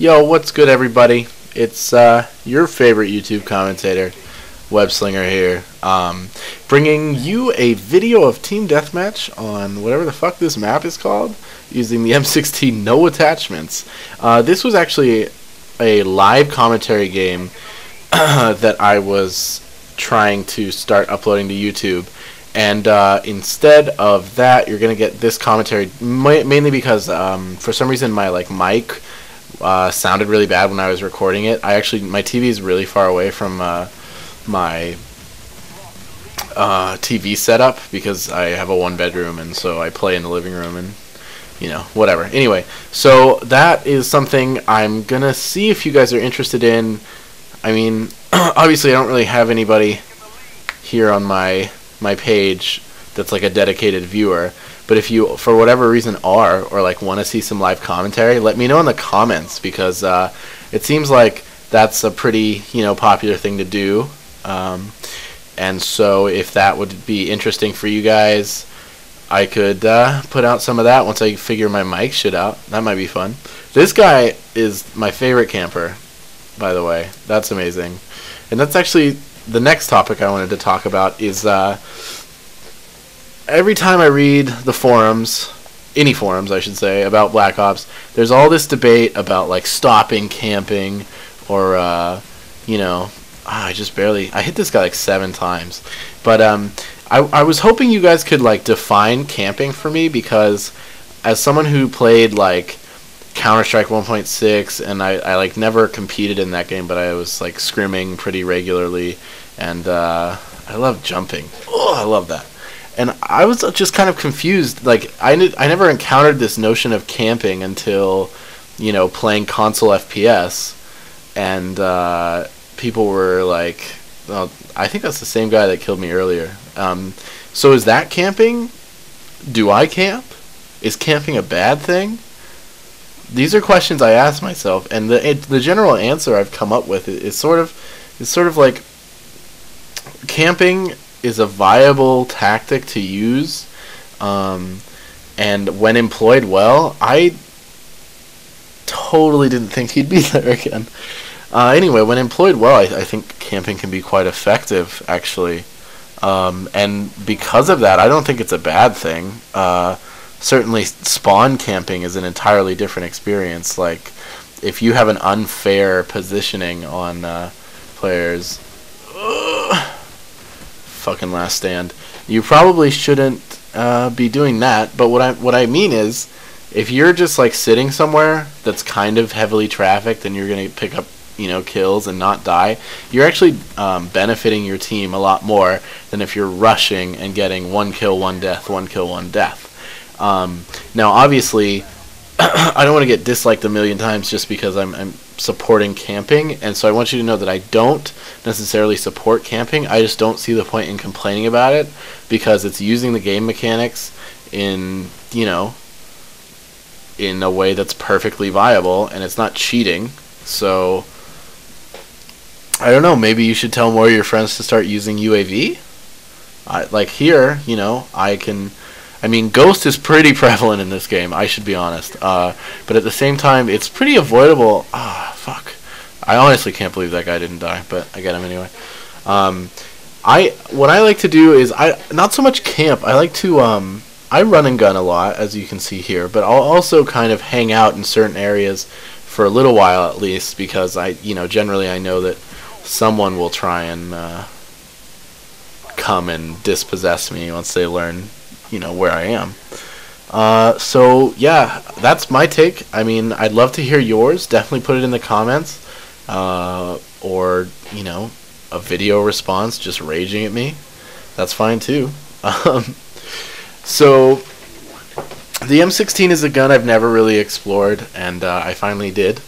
Yo, what's good, everybody? It's your favorite YouTube commentator, Webslinger here, bringing you a video of Team Deathmatch on whatever the fuck this map is called, using the M16 no attachments. This was actually a live commentary game that I was trying to start uploading to YouTube, and instead of that, you're gonna get this commentary mainly because for some reason my mic sounded really bad when I was recording it. My TV is really far away from my TV setup because I have a one-bedroom, and so I play in the living room and whatever. Anyway, so that is something I'm gonna see if you guys are interested in. I mean, obviously I don't really have anybody here on my page that's like a dedicated viewer, but if you for whatever reason are or want to see some live commentary, let me know in the comments, because it seems like that's a pretty popular thing to do, and so if that would be interesting for you guys, I could put out some of that once I figure my mic shit out. That might be fun. This guy is my favorite camper, by the way. That's amazing. And that's actually the next topic I wanted to talk about. Is every time I read the forums, any forums I should say, about Black Ops, there's all this debate about stopping camping, or I hit this guy 7 times. But I was hoping you guys could define camping for me, because as someone who played Counter-Strike 1.6, and I never competed in that game, but I was scrimming pretty regularly, and I love jumping. Oh, I love that. And I was just kind of confused. I never encountered this notion of camping until playing console FPS, and people were well, I think that's the same guy that killed me earlier. So is that camping? Do I camp? Is camping a bad thing? These are questions I ask myself, and the general answer I've come up with is sort of camping is a viable tactic to use, and when employed well. I totally didn't think he'd be there again. Anyway, when employed well, I think camping can be quite effective, actually, and because of that, I don't think it's a bad thing. Certainly, spawn camping is an entirely different experience. If you have an unfair positioning on players, fucking last stand, you probably shouldn't be doing that. But what I mean is, if you're just sitting somewhere that's kind of heavily trafficked and you're gonna pick up kills and not die, you're actually benefiting your team a lot more than if you're rushing and getting 1 kill, 1 death, 1 kill, 1 death. Now, obviously, I don't want to get disliked a million times just because I'm supporting camping, and so I want you to know that I don't necessarily support camping. I just don't see the point in complaining about it, because it's using the game mechanics in in a way that's perfectly viable, and it's not cheating. So I don't know, maybe you should tell more of your friends to start using UAV. Here, I mean, Ghost is pretty prevalent in this game, I should be honest. But at the same time, it's pretty avoidable. Fuck. I honestly can't believe that guy didn't die, but I get him anyway. What I like to do is, not so much camp. I like to, I run and gun a lot, as you can see here, but I'll also kind of hang out in certain areas for a little while at least, because generally I know that someone will try and come and dispossess me once they learn where I am. So yeah, that's my take. I mean, I'd love to hear yours. Definitely put it in the comments, or a video response just raging at me. That's fine too. So the M16 is a gun I've never really explored, and I finally did,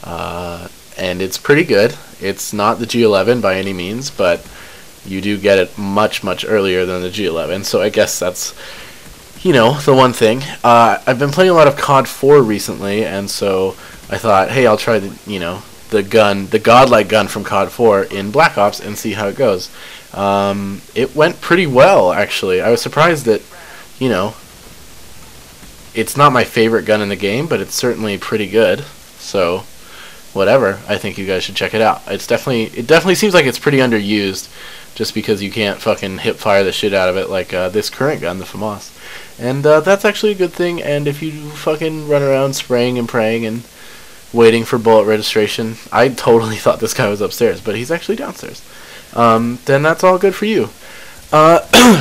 and it's pretty good. It's not the G11 by any means, but you do get it much earlier than the G11, so I guess that's the one thing. I've been playing a lot of COD 4 recently, and so I thought, hey, I'll try the godlike gun from COD 4 in Black Ops and see how it goes. It went pretty well, actually. I was surprised that it's not my favorite gun in the game, but it's certainly pretty good. So whatever, I think you guys should check it out. It definitely seems like it's pretty underused, just because you can't fucking hip fire the shit out of it like this current gun, the FAMAS. And that's actually a good thing. And if you fucking run around spraying and praying and waiting for bullet registration, I totally thought this guy was upstairs, but he's actually downstairs. Then that's all good for you.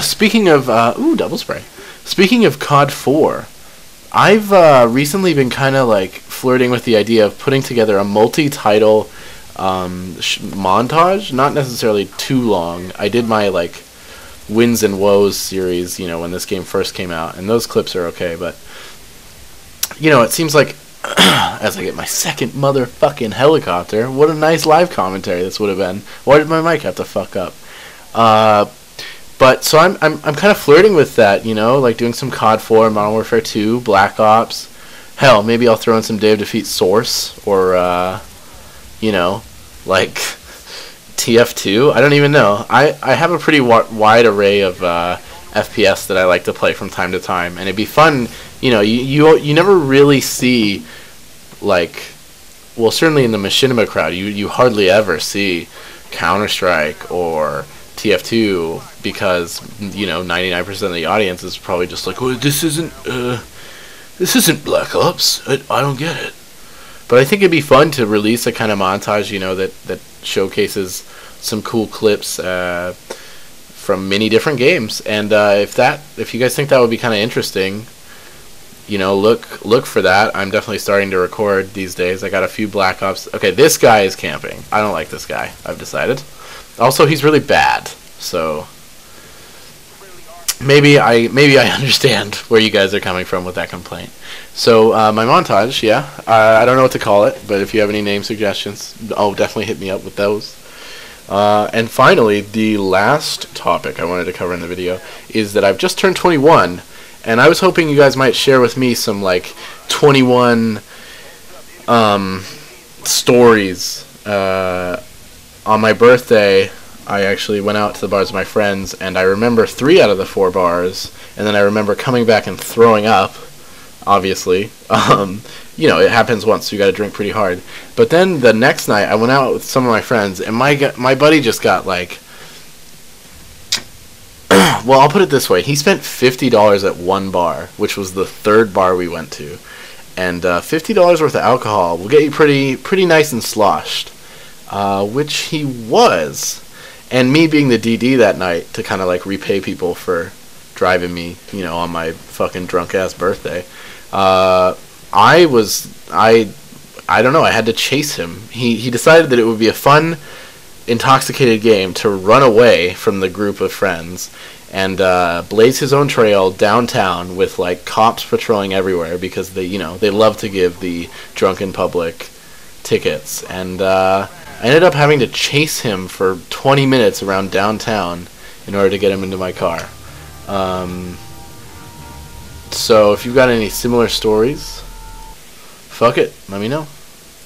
Speaking of double spray. Speaking of COD 4, I've recently been kind of like flirting with the idea of putting together a multi-title montage. Not necessarily too long. I did my like wins and woes series, when this game first came out, and those clips are okay, but it seems like as I get my second motherfucking helicopter, what a nice live commentary this would have been. Why did my mic have to fuck up? But so I'm kind of flirting with that, like doing some COD 4, Modern Warfare 2, Black Ops. Hell, maybe I'll throw in some Day of Defeat Source, or like TF2. I don't even know. I have a pretty wide array of FPS that I like to play from time to time, and it'd be fun. You never really see, like, well, certainly in the machinima crowd, you hardly ever see Counter-Strike or TF2, because 99% of the audience is probably just like, well, this isn't Black Ops. I don't get it. But I think it'd be fun to release a kind of montage, that showcases some cool clips from many different games. And if you guys think that would be kind of interesting, look for that. I'm definitely starting to record these days. I got a few Black Ops. Okay, this guy is camping. I don't like this guy, I've decided. Also, he's really bad, so maybe I understand where you guys are coming from with that complaint. So my montage, yeah, I don't know what to call it, but if you have any name suggestions, definitely hit me up with those. And finally, the last topic I wanted to cover in the video is that I've just turned 21, and I was hoping you guys might share with me some like 21 stories. On my birthday, I actually went out to the bars with my friends, and I remember 3 out of the 4 bars, and then I remember coming back and throwing up, obviously. It happens once, so you gotta drink pretty hard. But then the next night, I went out with some of my friends, and my buddy just got like, well, I'll put it this way. He spent $50 at one bar, which was the 3rd bar we went to. And $50 worth of alcohol will get you pretty nice and sloshed. Which he was. And me being the DD that night to kind of like repay people for driving me, on my fucking drunk ass birthday. I don't know, I had to chase him. He decided that it would be a fun, intoxicated game to run away from the group of friends and blaze his own trail downtown with like cops patrolling everywhere, because they love to give the drunken public tickets. And I ended up having to chase him for 20 minutes around downtown in order to get him into my car. So if you've got any similar stories, fuck it, let me know.